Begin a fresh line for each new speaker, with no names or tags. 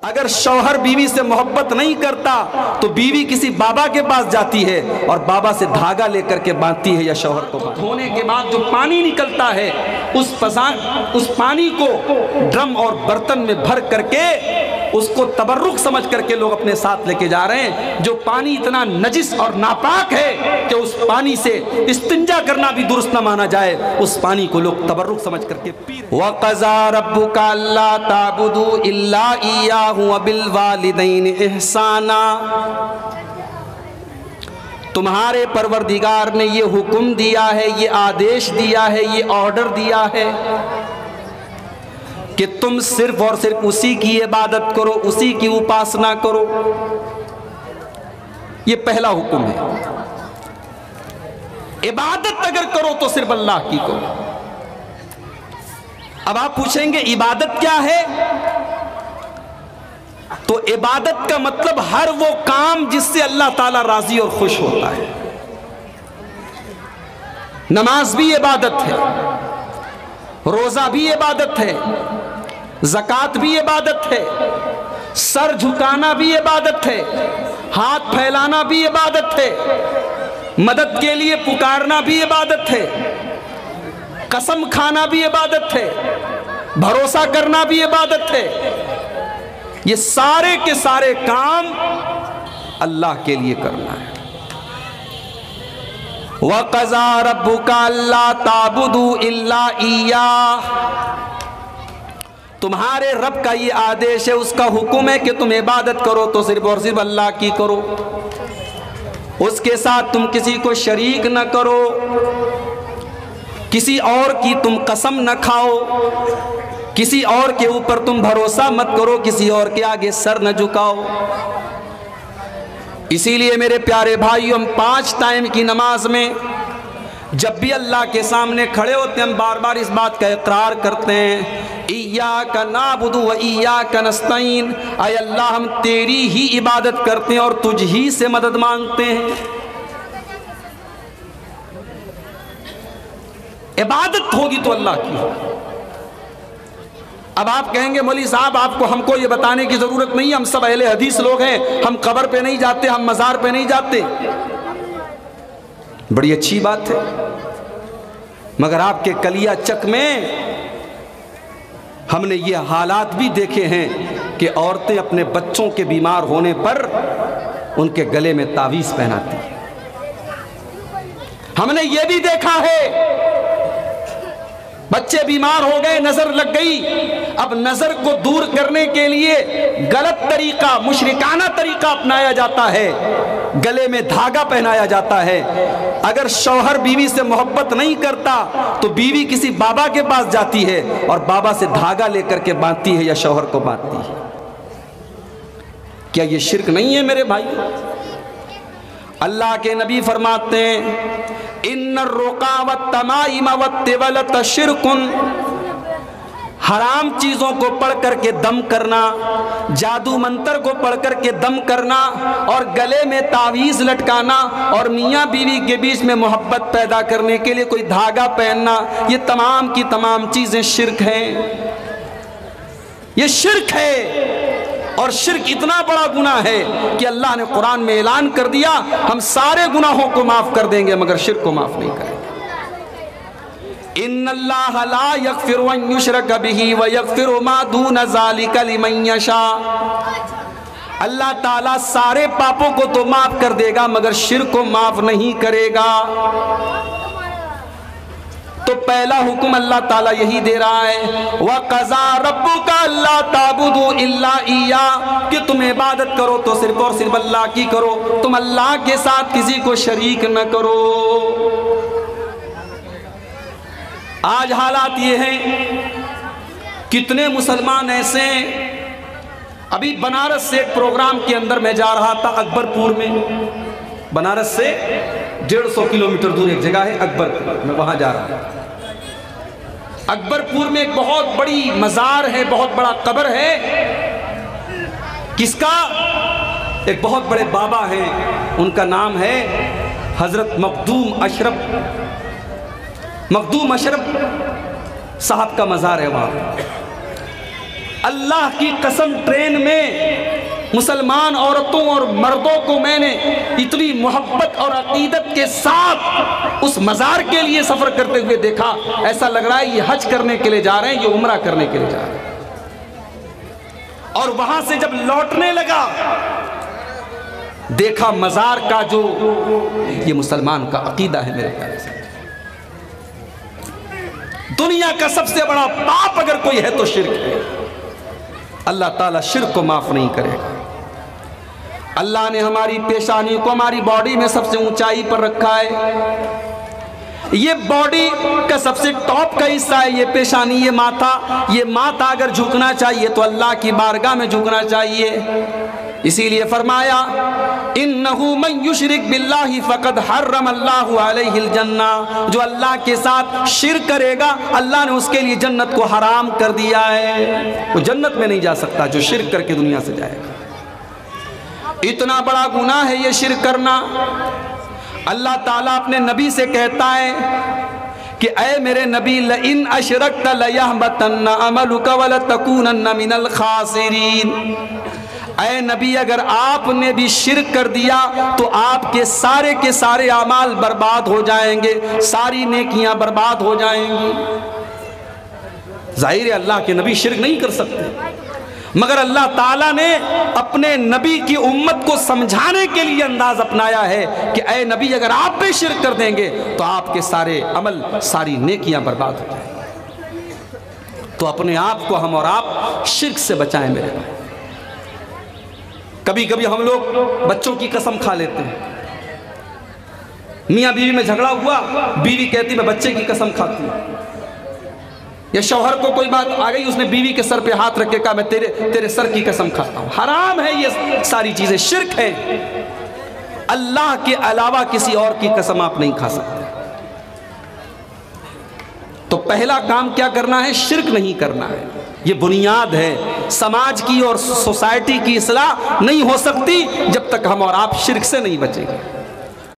اگر شوہر بیوی سے محبت نہیں کرتا تو بیوی کسی بابا کے پاس جاتی ہے اور بابا سے دھاگا لے کر کے باندھتی ہے یا شوہر کو دھونے کے بعد جو پانی نکلتا ہے اس پانی کو ڈرم اور برتن میں بھر کر کے اس کو تبرک سمجھ کر کے لوگ اپنے ساتھ لے کے جا رہے ہیں. جو پانی اتنا نجس اور ناپاک ہے کہ اس پانی سے استنجا کرنا بھی درست نہ مانا جائے, اس پانی کو لوگ تبرک سمجھ کر کے پی رہے. وَقَضَىٰ رَبُّكَ أَلَّا تَعْبُدُوا إِلَّا إِيَّاهُ وَبِالْوَالِدَيْنِ إِحْسَانًا. تمہارے پروردگار نے یہ حکم دیا ہے, یہ آدیش دیا ہے, یہ آرڈر دیا ہے کہ تم صرف اور صرف اسی کی عبادت کرو, اسی کی اپاسنا کرو. یہ پہلا حکم ہے. عبادت اگر کرو تو صرف اللہ کی کرو. اب آپ پوچھیں گے عبادت کیا ہے؟ تو عبادت کا مطلب ہر وہ کام جس سے اللہ تعالیٰ راضی اور خوش ہوتا ہے. نماز بھی عبادت ہے, روزہ بھی عبادت ہے, زکوٰۃ بھی عبادت ہے, سر جھکانا بھی عبادت ہے, ہاتھ پھیلانا بھی عبادت ہے, مدد کے لیے پکارنا بھی عبادت ہے, قسم کھانا بھی عبادت ہے, بھروسہ کرنا بھی عبادت ہے. یہ سارے کے سارے کام اللہ کے لیے کرنا ہے. وَقَضَىٰ رَبُّكَ أَلَّا تَعْبُدُوا إِلَّا إِيَّاهُ. تمہارے رب کا یہ آدیش ہے, اس کا حکم ہے کہ تم عبادت کرو تو صرف اور صرف اللہ کی کرو. اس کے ساتھ تم کسی کو شریک نہ کرو, کسی اور کی تم قسم نہ کھاؤ, کسی اور کے اوپر تم بھروسہ مت کرو, کسی اور کے آگے سر نہ جھکاؤ. اسی لیے میرے پیارے بھائیو, ہم 5 ٹائم کی نماز میں جب بھی اللہ کے سامنے کھڑے ہوتے ہیں ہم بار بار اس بات کا اقرار کرتے ہیں, ایاک نعبد و ایاک نستعین. اے اللہ ہم تیری ہی عبادت کرتے ہیں اور تجھ ہی سے مدد مانگتے ہیں. عبادت ہوگی تو اللہ کی ہوگی. اب آپ کہیں گے مولوی صاحب آپ کو ہم کو یہ بتانے کی ضرورت نہیں ہے, ہم سب اہل حدیث لوگ ہیں, ہم قبر پہ نہیں جاتے, ہم مزار پہ نہیں جاتے. بڑی اچھی بات ہے, مگر آپ کے کلیہ چک میں ہم نے یہ حالات بھی دیکھے ہیں کہ عورتیں اپنے بچوں کے بیمار ہونے پر ان کے گلے میں تعویذ پہناتی ہیں. ہم نے یہ بھی دیکھا ہے بچے بیمار ہو گئے, نظر لگ گئی, اب نظر کو دور کرنے کے لیے غلط طریقہ, مشرکانہ طریقہ اپنایا جاتا ہے, گلے میں دھاگا پہنایا جاتا ہے. اگر شوہر بیوی سے محبت نہیں کرتا تو بیوی کسی بابا کے پاس جاتی ہے اور بابا سے دھاگا لے کر کے باندھتی ہے یا شوہر کو باندھتی ہے. کیا یہ شرک نہیں ہے میرے بھائی؟ اللہ کے نبی فرماتے ہیں ان الرقا والتمائم والتولۃ شرک. حرام چیزوں کو پڑھ کر کے دم کرنا, جادو منتر کو پڑھ کر کے دم کرنا, اور گلے میں تعویذ لٹکانا, اور میاں بیوی کے بیچ میں محبت پیدا کرنے کے لیے کوئی دھاگا پہننا, یہ تمام کی تمام چیزیں شرک ہیں. یہ شرک ہے, اور شرک اتنا بڑا گناہ ہے کہ اللہ نے قرآن میں اعلان کر دیا ہم سارے گناہوں کو معاف کر دیں گے مگر شرک کو معاف نہیں کریں گے. ان اللہ لا یغفر ان یشرک بہ ویغفر ما دون ذلک لمن یشاء. اللہ تعالیٰ سارے پاپوں کو تو معاف کر دے گا مگر شرک کو معاف نہیں کرے گا. تو پہلا حکم اللہ تعالیٰ یہی دے رہا ہے, وَقَضَىٰ رَبُّكَ أَلَّا تَعْبُدُوا إِلَّا إِيَّاهُ, کہ تم عبادت کرو تو صرف اور صرف اللہ کی کرو, تم اللہ کے ساتھ کسی کو شریک نہ کرو. آج حالات یہ ہیں, کتنے مسلمان ایسے ہیں. ابھی بنارس سے ایک پروگرام کے اندر میں جا رہا تھا, اکبر پور میں, بنارس سے 150 کلومیٹر دور ایک جگہ ہے اکبر پور, میں وہاں جا رہا ہوں. اکبر پور میں ایک بہت بڑی مزار ہے, بہت بڑا قبر ہے. کس کا؟ ایک بہت بڑے بابا ہیں, ان کا نام ہے حضرت مخدوم اشرف صاحب کا مزار ہے وہاں. اللہ کی قسم ٹرین میں مسلمان عورتوں اور مردوں کو میں نے اتنی محبت اور عقیدت کے ساتھ اس مزار کے لیے سفر کرتے ہوئے دیکھا، ایسا لگ رہا ہے یہ حج کرنے کے لیے جا رہے ہیں، یہ عمرہ کرنے کے لیے جا رہے ہیں۔ اور وہاں سے جب لوٹنے لگا دیکھا مزار کا جو یہ مسلمان کا عقیدہ ہے میرے پیارے سے، دنیا کا سب سے بڑا پاپ اگر کوئی ہے تو شرک ہے۔ اللہ تعالیٰ شرک کو معاف نہیں کرے گا۔ اللہ نے ہماری پیشانی کو ہماری باڈی میں سب سے اونچائی پر رکھا ہے، یہ باڈی کا سب سے ٹاپ کا حصہ ہے یہ پیشانی، یہ ماتھا اگر جھکنا چاہیے تو اللہ کی بارگاہ میں جھکنا چاہیے۔ اسی لیے فرمایا انہو من یشرک باللہ فقد حرم اللہ علیہ الجنہ، جو اللہ کے ساتھ شرک کرے گا اللہ نے اس کے لیے جنت کو حرام کر دیا ہے، وہ جنت میں نہیں جا سکتا جو شرک کر کے دنیا سے جائے گا۔ اتنا بڑا گناہ ہے یہ شرک کرنا۔ اللہ تعالیٰ اپنے نبی سے کہتا ہے کہ اے میرے نبی لئن اشرکت لیحبطن عملک ولتکونن من الخاسرین، اے نبی اگر آپ نے بھی شرک کر دیا تو آپ کے سارے اعمال برباد ہو جائیں گے، ساری نیکیاں برباد ہو جائیں گی۔ ظاہر ہے اللہ کے نبی شرک نہیں کر سکتے، مگر اللہ تعالیٰ نے اپنے نبی کی امت کو سمجھانے کے لیے انداز اپنایا ہے کہ اے نبی اگر آپ بھی شرک کر دیں گے تو آپ کے سارے عمل ساری نیکیاں برباد ہو جائیں گے۔ تو اپنے آپ کو ہم اور آپ شرک سے بچائیں میرے بھائی۔ کبھی کبھی ہم لوگ بچوں کی قسم کھا لیتے ہیں، میاں بیوی میں جھگڑا ہوا، بیوی کہتی میں بچے کی قسم کھاتی ہوں، یا شوہر کو کوئی بات آ گئی اس نے بیوی کے سر پہ ہاتھ رکھ کے کہا میں تیرے سر کی قسم کھاتا ہوں۔ حرام ہے یہ ساری چیزیں، شرک ہے۔ اللہ کے علاوہ کسی اور کی قسم آپ نہیں کھا سکتے۔ تو پہلا کام کیا کرنا ہے؟ شرک نہیں کرنا ہے، یہ بنیاد ہے۔ سماج کی اور سوسائٹی کی اصلاح نہیں ہو سکتی جب تک ہم اور آپ شرک سے نہیں بچیں گے۔